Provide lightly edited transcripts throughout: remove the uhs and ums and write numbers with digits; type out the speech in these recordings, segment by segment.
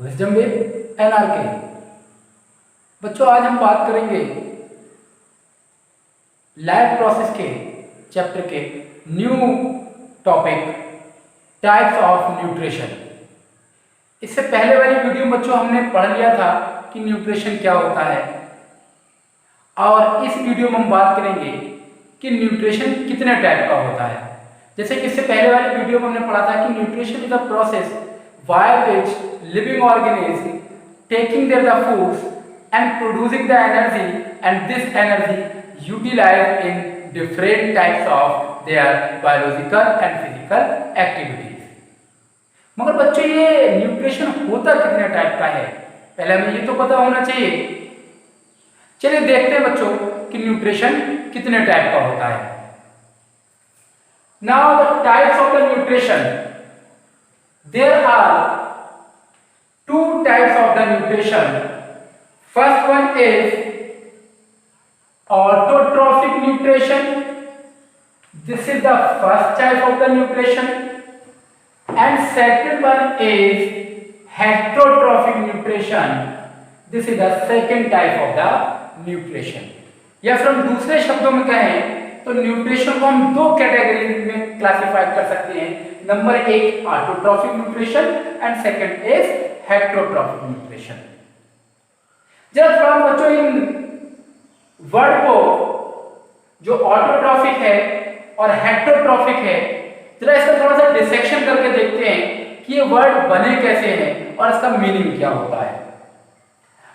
Wisdom with NRK. बच्चों आज हम बात करेंगे लाइफ प्रोसेस के चैप्टर के new topic types of nutrition. इससे पहले वाली वीडियो बच्चों हमने पढ़ लिया था कि न्यूट्रिशन क्या होता है, और इस वीडियो में हम बात करेंगे कि न्यूट्रिशन कितने टाइप का होता है। जैसे कि इससे पहले वाली वीडियो में हमने पढ़ा था कि nutrition is a process by which living organism taking their the foods and producing the energy, and this energy utilized in different types of their biological and physical activities। मगर बच्चों ये न्यूट्रिशन होता कितने टाइप का है, पहले हमें ये तो पता होना चाहिए। चलिए देखते हैं बच्चों कि न्यूट्रिशन कितने टाइप का होता है। Now the types of the nutrition, there are two types of the nutrition। First one is autotrophic nutrition. This is the first type of the nutrition, and second one is heterotrophic nutrition. This is the second type of the nutrition। या फिर हम दूसरे शब्दों में कहें तो nutrition को हम दो कैटेगरी में क्लासिफाई कर सकते हैं। नंबर एक autotrophic nutrition and second is heterotrophic nutrition. जब थोड़ा बच्चों इन वर्ड को जो ऑटोट्रॉफिक है और हेटरोट्रॉफिक है, जरा इसका थोड़ा सा डिसेक्शन करके देखते हैं कि ये वर्ड बने कैसे हैं और इसका मीनिंग क्या होता है।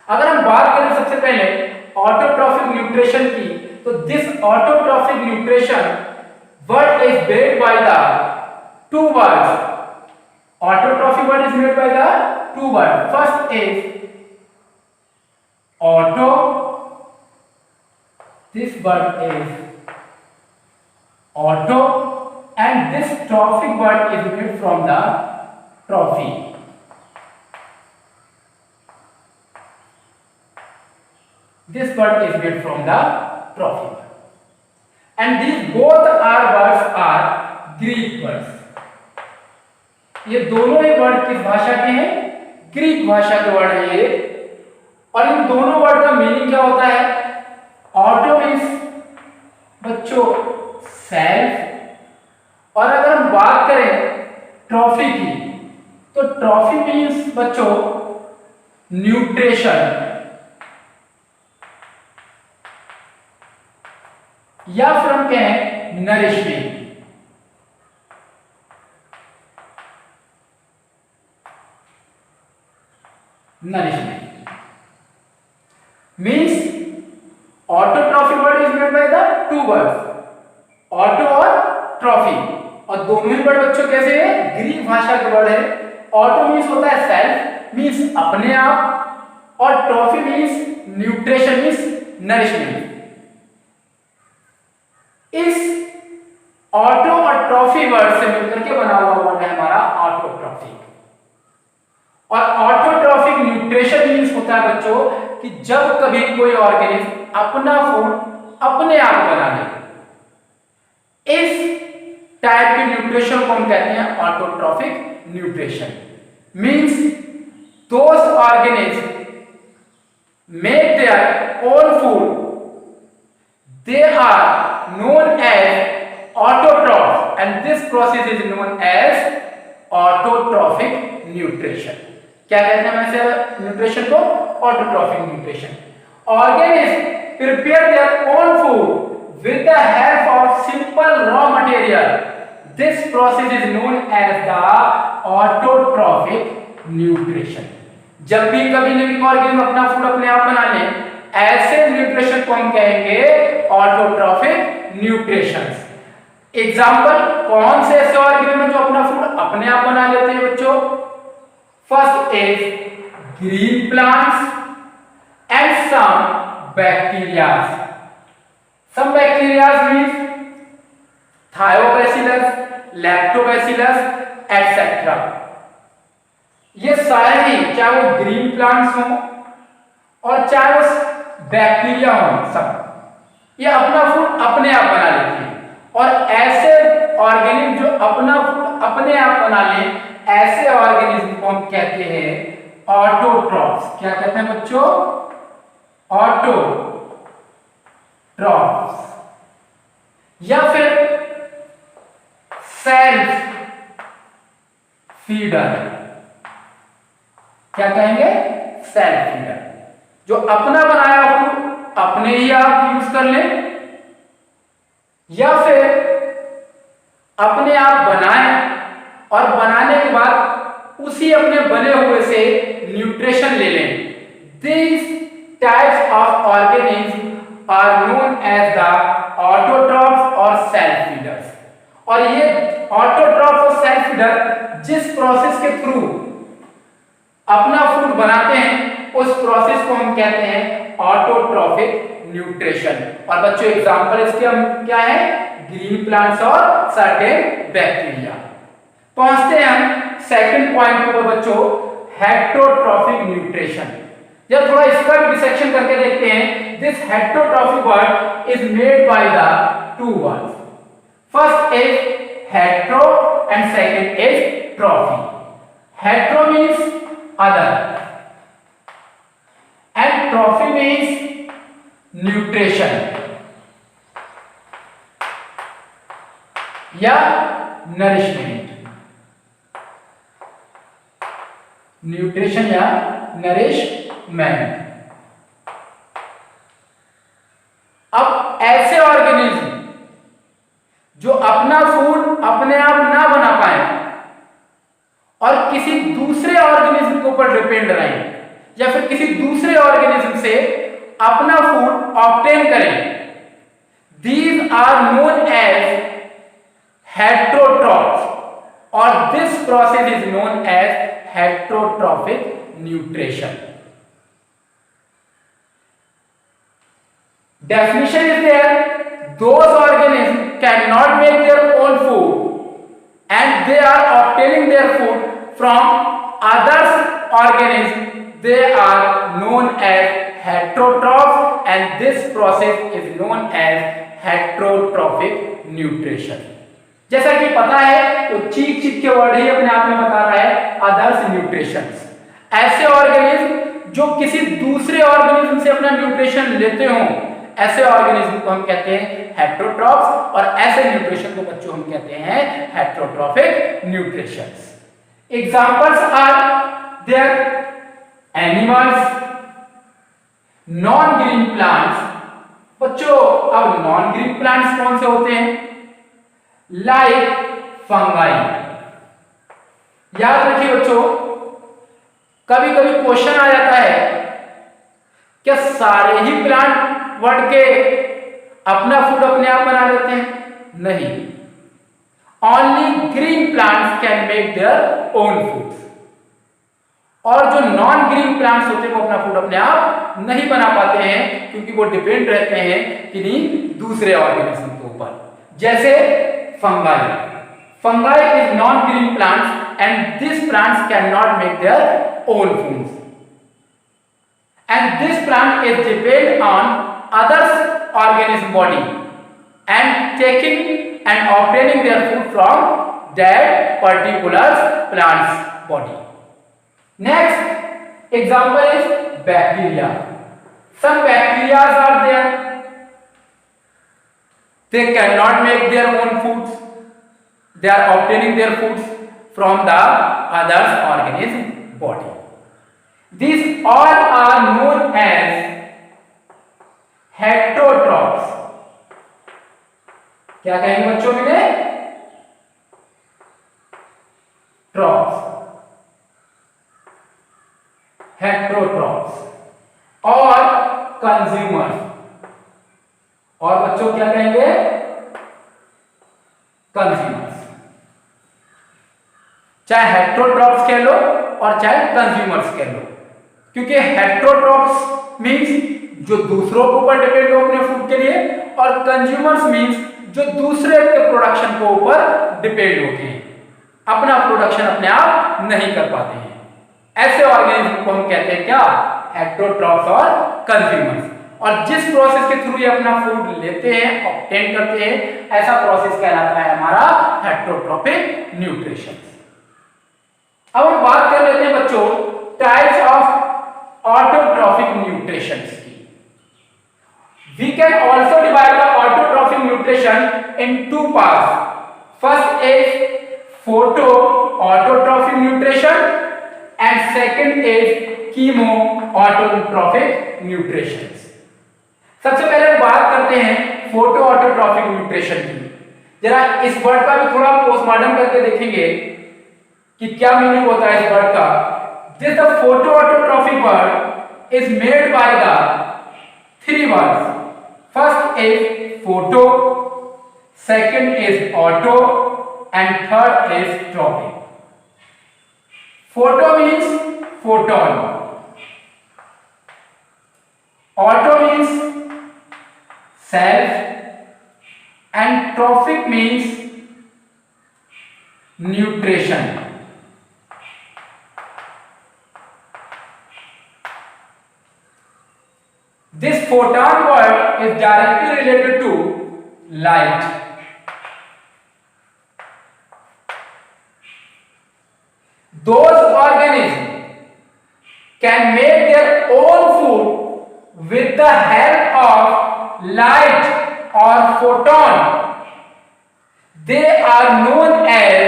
अगर हम बात करें सबसे पहले ऑटोट्रॉफिक न्यूट्रिशन की, तो this autotrophic nutrition word is made by the two words. Autotrophic word is made by the two word. First is auto, this word is auto, and this trophic word is made from the trophy। This word is made from the trophy, and these both are words are Greek words। ये दोनों ही word किस भाषा के हैं? Greek भाषा के word है ये। और इन दोनों वर्ड का मीनिंग क्या होता है? ऑटो मीन्स बच्चों सेल्फ, और अगर हम बात करें ट्रॉफी की तो ट्रॉफी मीन्स बच्चों न्यूट्रिशन, या फिर हम कहें nourishment. Nourishment means autotrophic word is made by the two words, auto और trophy, और दोनों ही वर्ड बच्चों कैसे है? ग्रीक भाषा के वर्ड है। ऑटो मीन्स होता है सेल्फ, मीन्स अपने आप, और trophy means nutrition, means nourishment. इस ऑटो और ट्रॉफी वर्ड से मिलकर के बना हुआ वर्ड है हमारा ऑटोट्रॉफिक। और ऑटोट्रॉफिक न्यूट्रिशन मीन्स होता है बच्चों कि जब कभी कोई ऑर्गेनिज्म अपना फूड अपने आप बना ले, इस टाइप के न्यूट्रिशन को हम कहते हैं autotrophic nutrition. Means those organism make their own food, they are known as autotroph, and this process is known as autotrophic nutrition. क्या कहते हैं वैसे न्यूट्रिशन को? Autotrophic nutrition. Organism prepare their own food with the help of simple raw material, this process is known as the autotrophic nutrition. जब भी कभी living organism अपना food अपने आप बना ले, ऐसे न्यूट्रिशन को हम कहेंगे ऑटोट्रॉफिक न्यूट्रिशन। एग्जांपल कौन से ऐसे ऑर्गेनिज्म जो अपना फूड अपने आप बना लेते हैं बच्चों? First is green plants and some bacteria। Some bacteria means thiobacillus, lactobacillus, etc। ये सारे ही, चाहे वो ग्रीन प्लांट्स हों और चाहे वो बैक्टीरिया हों, सब ये अपना फूड अपने आप बना लेते हैं। और ऐसे ऑर्गेनिज्म जो अपना फूड अपने आप बना लें, ऐसे ऑर्गेनिज्म को हम कहते हैं ऑटोट्रॉफ्स। क्या कहते हैं बच्चों? ऑटोट्रॉफ्स। या फिर सेल्फ फीडर। क्या कहेंगे? Self feeder. जो अपना बनाया फूड अपने ही आप यूज कर लें, या फिर अपने आप बनाएं और बनाने के बाद उसी अपने बने हुए से न्यूट्रिशन ले लें। These types of organisms are known as the autotrophs or self feeders। और ये ऑटोट्रॉफ्स और सेल्फ फीडर जिस प्रोसेस के थ्रू अपना फूड बनाते हैं उस प्रोसेस को हम कहते हैं ऑटोट्रॉफिक न्यूट्रिशन। और बच्चों एग्जांपल इसके हम क्या है? ग्रीन प्लांट्स और सर्टेन बैक्टीरिया। पहुंचते हैं हम सेकंड पॉइंट पर बच्चों, हेटेरोट्रॉफिक न्यूट्रिशन। जब थोड़ा इसका भी डिसेक्शन करके देखते हैं, this heterotrophic word is made by the two words. First is hetero and second is trophy. Hetero means other and trophy means nutrition या nourishment। न्यूट्रिशन या नरिशमेंट। अब ऐसे ऑर्गेनिज्म जो अपना फूड अपने आप ना बना पाए और किसी दूसरे ऑर्गेनिज्म के ऊपर डिपेंड रहें, या फिर किसी दूसरे ऑर्गेनिज्म से अपना फूड ऑब्टेन करें, these are known as heterotrophs और this process is known as heterotrophic nutrition. Definition is there, those organisms cannot make their own food and they are obtaining their food from others organisms, they are known as heterotrophs and this process is known as heterotrophic nutrition। जैसा कि पता है तो चीख चीख के word ही अपने आप में बता रहा है अदर्स न्यूट्रिशंस। ऐसे ऑर्गेनिज्म जो किसी दूसरे ऑर्गेनिज्म से अपना न्यूट्रिशन लेते हों, ऐसे ऑर्गेनिज्म को हम कहते हैं हेटेरोट्रॉफ्स और ऐसे न्यूट्रिशन को बच्चों हम कहते हैं heterotrophic nutritions. Examples are there animals, non green plants. बच्चों अब नॉन ग्रीन प्लांट्स कौन से होते हैं? Like fungi. याद रखिए बच्चों, कभी कभी क्वेश्चन आ जाता है क्या सारे ही प्लांट वर्ड के अपना फूड अपने आप बना लेते हैं? नहीं, only green plants can make their own foods. और जो नॉन ग्रीन प्लांट्स होते हैं वो अपना फूड अपने आप नहीं बना पाते हैं क्योंकि वो डिपेंड रहते हैं किन्हीं दूसरे ऑर्गेनिज्म के ऊपर। जैसे fungi. Fungi is non green plants and this plants can not make their own foods and this plant is depend on others organism body and taking and obtaining their food from that particular plant's body। Next example is bacteria। some bacteria are there, they cannot make their own foods, they are obtaining their foods from the others organism body। These all are known as heterotrophs। क्या कहेंगे बच्चों में? Troughs, heterotrophs और consumers. और बच्चों क्या कहेंगे? Consumers. चाहे हेटेरोट्रॉफ्स कह लो और चाहे कंज्यूमर्स कह लो, क्योंकि हेटेरोट्रॉफ्स मींस जो दूसरों के ऊपर डिपेंड हो अपने फूड के लिए और कंज्यूमर्स मींस जो दूसरे के प्रोडक्शन के ऊपर डिपेंड होते हैं, अपना प्रोडक्शन अपने आप नहीं कर पाते हैं। ऐसे ऑर्गेनिज्म को हम कहते हैं क्या? हेटेरोट्रॉफ्स और कंज्यूमर्स। और जिस प्रोसेस के थ्रू ये अपना फूड लेते हैं, ऑब्टेन करते हैं, ऐसा प्रोसेस कहलाता है हमारा हेटेरोट्रॉफिक न्यूट्रिशन। अब हम बात कर लेते हैं बच्चों टाइप्स ऑफ ऑटोट्रॉफिक न्यूट्रिशंस की। We can also divide the autotrophic nutrition in two parts. First is photoautotrophic nutrition and second is chemoautotrophic nutrition. सबसे पहले बात करते हैं फोटोऑटोट्रॉफिक न्यूट्रिशन की। जरा इस वर्ड का भी थोड़ा पोस्टमार्टम करके देखेंगे कि क्या मीनिंग होता है इस वर्ड का। This the photoautotrophic word is made by the three words. First is photo, second is auto, and third is trophic. Photo means photon, auto means self, and trophic means nutrition. This photon word is directly related to light. Those organisms can make their own food with the help of light or photon. They are known as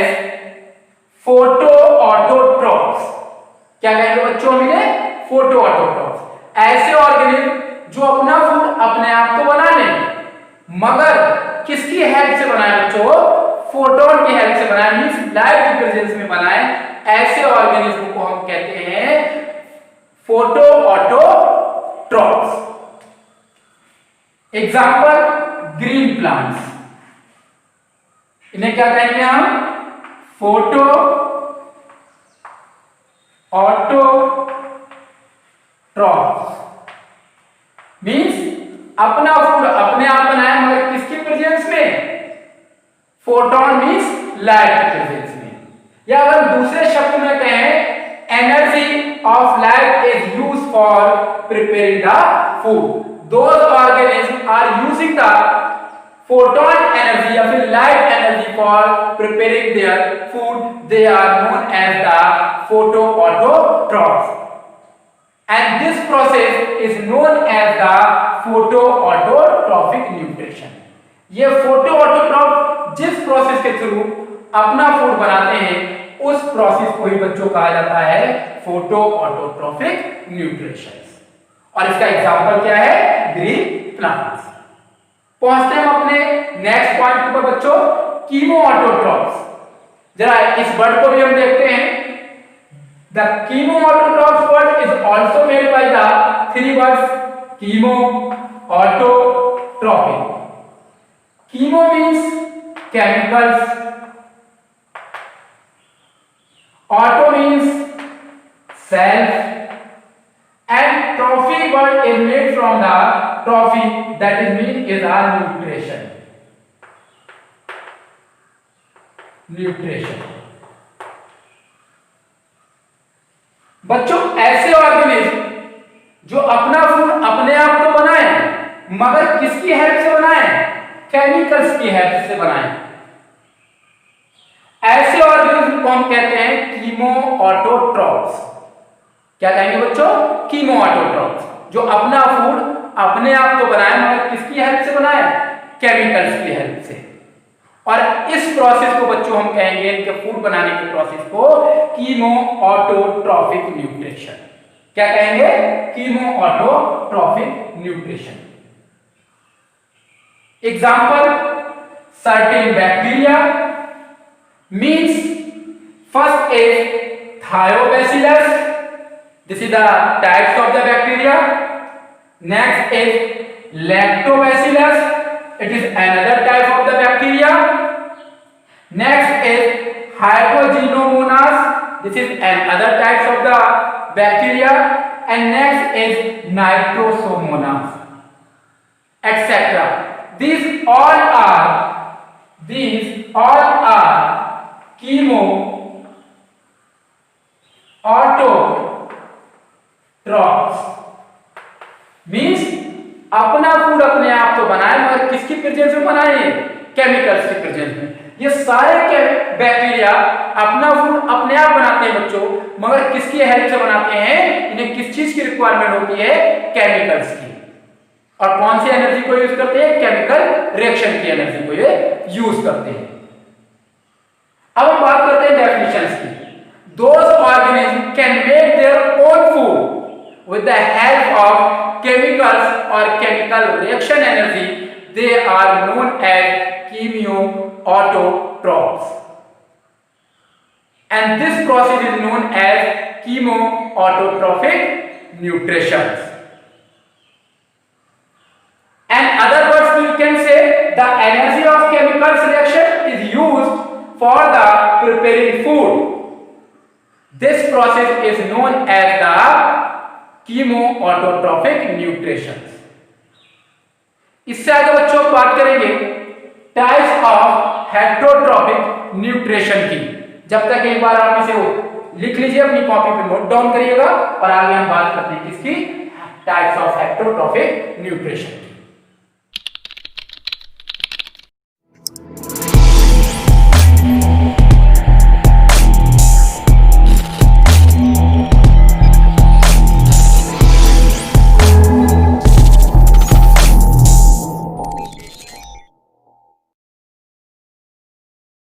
photoautotrophs. क्या कहेंगे बच्चों हमने? फोटोऑटोट्रॉफ्स, ऐसे organism जो अपना food अपने आप तो बना लें, मगर किसकी हेल्प से बनाए बच्चों? फोटोन की हेल्प से बनाए, मींस लाइट की प्रेजेंस में बनाए। ऐसे ऑर्गेनिज्म को हम कहते हैं फोटोऑटोट्रॉफ्स। एग्जांपल ग्रीन प्लांट्स, इन्हें क्या कहेंगे हम? फोटोऑटोट्रॉफ्स। मींस अपना फूड अपने आप बनाए, मगर किसकी प्रेजेंस में? फोटोन मींस लाइट की प्रेजेंस में। या अगर दूसरे शब्द में कहें, energy of light is used for preparing the food. Those organism are using the photon energy या फिर light energy for preparing their food, they are known as the photoautotrophs. And this process is known as the photoautotrophic nutrition. ये फोटोऑटोट्रॉफ जिस process के through अपना food बनाते हैं, उस process को ही बच्चों कहा जाता है फोटोऑटोट्रॉफिक न्यूट्रिशन। और इसका एग्जांपल क्या है? Green plants. पहुंचते हैं हम अपने नेक्स्ट पॉइंट पर बच्चों, कीमोऑटोट्रॉफ्स। जरा इस वर्ड को भी हम देखते हैं। The chemoautotrophs word is also made by the three words chemo, auto, trophic. Chemo means chemicals, auto means self, and trophic word is made from the trophy, that is mean is our nutrition. Nutrition. बच्चों ऐसे organism जो अपना food अपने आप तो बनाए, मगर किसकी हेल्प से बनाए? केमिकल्स की हेल्प से बनाए। ऐसे ऑर्गेनिज्म को हम कहते हैं कीमोऑटोट्रॉफ्स। क्या कहेंगे बच्चों? कीमोऑटोट्रॉफ्स, जो अपना फूड अपने आप तो बनाए, मगर किसकी हेल्प से बनाए? केमिकल्स की हेल्प से। और इस प्रोसेस को बच्चों हम कहेंगे, इनके फूड बनाने के प्रोसेस को कीमोऑटोट्रॉफिक न्यूट्रिशन। क्या कहेंगे? Chemoautotrophic nutrition. Example certain bacteria means first is Thiobacillus, this is the types of the bacteria. Next is Lactobacillus, it is another type of the bacteria. Next is Hydrogenomonas, this is another type of the bacteria. And next is Nitrosomonas, etc. These all are chemoautotrophs, means अपना food अपने आप तो बनाए, मगर किसकी presence में बनाए? Chemicals की प्रेजेंस में। ये सारे बैक्टीरिया अपना फूड अपने आप बनाते हैं बच्चों, मगर किसकी हेल्प से बनाते हैं? इन्हें किस चीज की रिक्वायरमेंट होती है? केमिकल्स की। और कौन सी एनर्जी को यूज करते हैं? केमिकल रिएक्शन की एनर्जी को ये यूज करते हैं। अब हम बात करते हैं डेफिनेशंस की। Those organisms can make their own food with the help of chemicals or chemical reaction energy. They are known as chemoautotrophs, and this process is known as chemoautotrophic nutrition. And other words, you can say the energy of chemicals reaction is used for the preparing food. This process is known as the chemoautotrophic nutrition. इससे आगे बच्चों बात करेंगे types of heterotrophic nutrition की। जब तक एक बार आप इसे लिख लीजिए, अपनी कॉपी पे नोट डाउन करिएगा, और आगे हम बात करते हैं किसकी? Types of heterotrophic nutrition.